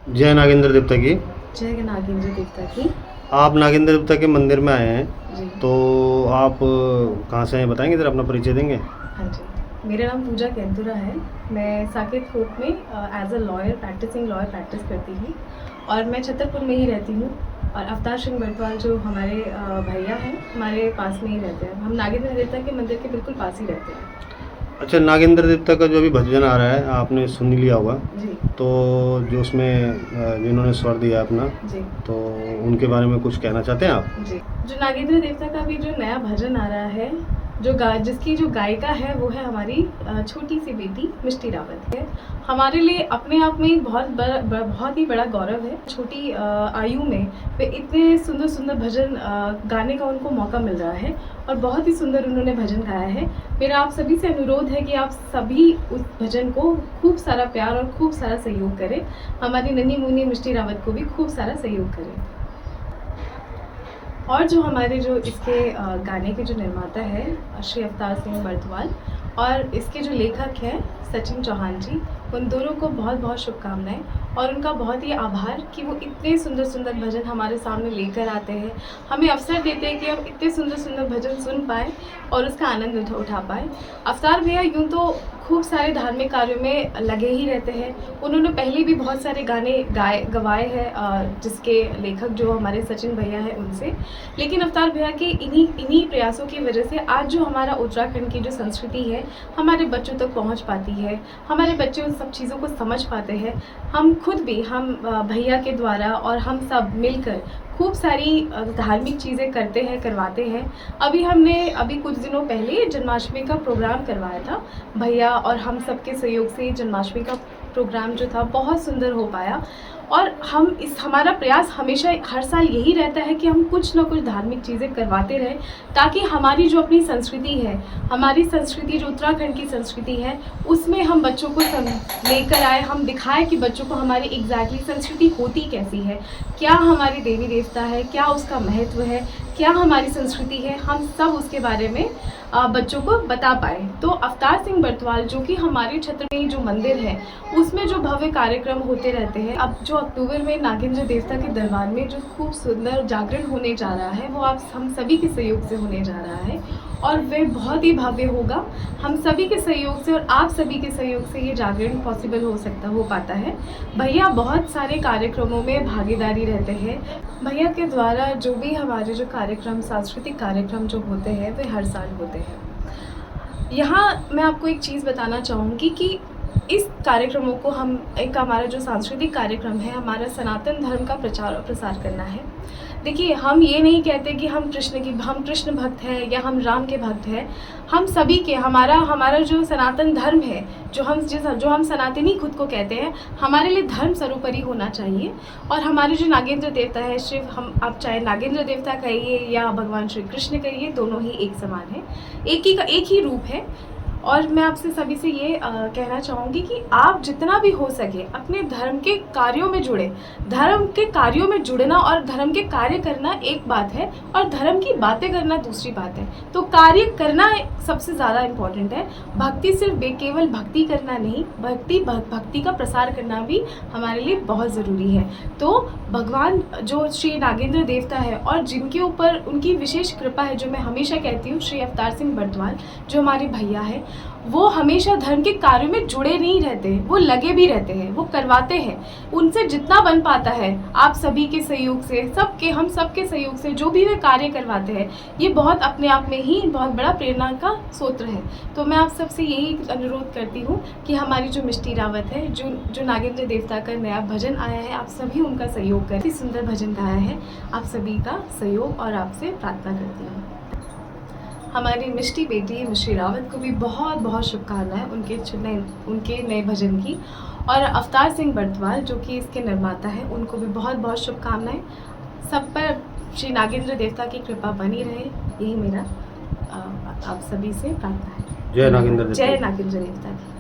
जय नागेंद्र देवता की। जय नागेंद्र देवता की। आप नागेंद्र देवता के मंदिर में आए हैं, जी। तो आप कहाँ से हैं बताएंगे, ज़रा अपना परिचय देंगे? हाँ जी, मेरा नाम पूजा केंतुरा है। मैं साकेत कोर्ट में एज अ लॉयर प्रैक्टिस करती हूँ और मैं छतरपुर में ही रहती हूँ। और अवतार सिंह बर्तवाल जो हमारे भैया हैं, हमारे पास में ही रहते हैं। हम नागेंद्र देवता के मंदिर के बिल्कुल पास ही रहते हैं। अच्छा, नागेंद्र देवता का जो अभी भजन आ रहा है आपने सुन लिया होगा, जी। तो जो उसमें जिन्होंने स्वर दिया अपना, जी। तो उनके बारे में कुछ कहना चाहते हैं आप? जी, जो नागेंद्र देवता का भी जो नया भजन आ रहा है, जिसकी जो गायिका है वो है हमारी छोटी सी बेटी मिष्टी रावत है। हमारे लिए अपने आप में बहुत ही बड़ा गौरव है। छोटी आयु में वे इतने सुंदर सुंदर भजन गाने का उनको मौका मिल रहा है और बहुत ही सुंदर उन्होंने भजन गाया है। मेरा आप सभी से अनुरोध है कि आप सभी उस भजन को खूब सारा प्यार और खूब सारा सहयोग करें। हमारी नन्ही मुन्नी मिष्टी रावत को भी खूब सारा सहयोग करें। और जो हमारे जो इसके गाने के जो निर्माता है श्री अवतार सिंह बर्तवाल और इसके जो लेखक हैं सचिन चौहान जी, उन दोनों को बहुत बहुत शुभकामनाएं और उनका बहुत ही आभार कि वो इतने सुंदर सुंदर भजन हमारे सामने लेकर आते हैं, हमें अवसर देते हैं कि हम इतने सुंदर सुंदर भजन सुन पाएँ और उसका आनंद उठा पाएँ। अवतार भैया यूँ तो खूब सारे धार्मिक कार्यों में लगे ही रहते हैं। उन्होंने पहले भी बहुत सारे गाने गवाए हैं जिसके लेखक जो हमारे सचिन भैया हैं उनसे। लेकिन अवतार भैया के इन्हीं प्रयासों की वजह से आज जो हमारा उत्तराखंड की जो संस्कृति है हमारे बच्चों तक पहुंच पाती है, हमारे बच्चे उन सब चीज़ों को समझ पाते हैं। हम खुद भी हम भैया के द्वारा और हम सब मिलकर खूब सारी धार्मिक चीज़ें करते हैं, करवाते हैं। अभी कुछ दिनों पहले जन्माष्टमी का प्रोग्राम करवाया था भैया और हम सब के सहयोग से। जन्माष्टमी का प्रोग्राम जो था बहुत सुंदर हो पाया और हमारा प्रयास हमेशा हर साल यही रहता है कि हम कुछ ना कुछ धार्मिक चीज़ें करवाते रहें ताकि हमारी जो अपनी संस्कृति है, हमारी संस्कृति जो उत्तराखंड की संस्कृति है, उसमें हम बच्चों को लेकर आए, हम दिखाएं कि बच्चों को हमारी एग्जैक्टली संस्कृति होती कैसी है, क्या हमारी देवी देवता है, क्या उसका महत्व है, क्या हमारी संस्कृति है, हम सब उसके बारे में बच्चों को बता पाए। तो अवतार सिंह बर्तवाल जो कि हमारे क्षेत्र में जो मंदिर है उसमें जो भव्य कार्यक्रम होते रहते हैं, अब जो अक्टूबर में नागेंद्र देवता के दरबार में जो खूब सुंदर जागरण होने जा रहा है वो आप हम सभी के सहयोग से होने जा रहा है और वह बहुत ही भव्य होगा। हम सभी के सहयोग से और आप सभी के सहयोग से ये जागरण पॉसिबल हो पाता है। भैया बहुत सारे कार्यक्रमों में भागीदारी रहते हैं। भैया के द्वारा जो भी हमारे जो कार्यक्रम, सांस्कृतिक कार्यक्रम जो होते हैं वे हर साल होते हैं। यहाँ मैं आपको एक चीज़ बताना चाहूँगी कि इस कार्यक्रमों को हमारा जो सांस्कृतिक कार्यक्रम है, हमारा सनातन धर्म का प्रचार और प्रसार करना है। देखिए, हम ये नहीं कहते कि हम कृष्ण भक्त हैं या हम राम के भक्त हैं। हम सभी के हमारा जो सनातन धर्म है, जो हम सनातनी खुद को कहते हैं, हमारे लिए धर्म सर्वोपरि होना चाहिए। और हमारे जो नागेंद्र देवता है, आप चाहे नागेंद्र देवता कहिए या भगवान श्री कृष्ण कहिए, दोनों ही एक समान है, एक ही रूप है। और मैं आपसे सभी से ये कहना चाहूँगी कि आप जितना भी हो सके अपने धर्म के कार्यों में जुड़े। धर्म के कार्यों में जुड़ना और धर्म के कार्य करना एक बात है और धर्म की बातें करना दूसरी बात है। तो कार्य करना सबसे ज़्यादा इम्पोर्टेंट है। भक्ति सिर्फ केवल भक्ति करना नहीं, भक्ति का प्रसार करना भी हमारे लिए बहुत ज़रूरी है। तो भगवान जो श्री नागेंद्र देवता है और जिनके ऊपर उनकी विशेष कृपा है, जो मैं हमेशा कहती हूँ, श्री अवतार सिंह बर्तवाल जो हमारे भैया है, वो हमेशा धर्म के कार्यों में जुड़े नहीं रहते, वो लगे भी रहते हैं, वो करवाते हैं। उनसे जितना बन पाता है आप सभी के सहयोग से, हम सबके सहयोग से जो भी वे कार्य करवाते हैं, ये बहुत अपने आप में ही बहुत बड़ा प्रेरणा का स्रोत है। तो मैं आप सबसे यही अनुरोध करती हूँ कि हमारी जो मिष्टी रावत है, जो नागेंद्र देवता का नया भजन आया है, आप सभी उनका सहयोग करें। सुंदर भजन गाया है, आप सभी का सहयोग और आपसे प्रार्थना करती हूँ। हमारी मिष्टी बेटी मिष्टी रावत को भी बहुत बहुत शुभकामनाएं उनके नए भजन की। और अवतार सिंह बर्तवाल जो कि इसके निर्माता हैं, उनको भी बहुत बहुत शुभकामनाएं। सब पर श्री नागेंद्र देवता की कृपा बनी रहे, यही मेरा आप सभी से प्रार्थना है। जय नागेंद्र देवता। जय नागेंद्र देवता की।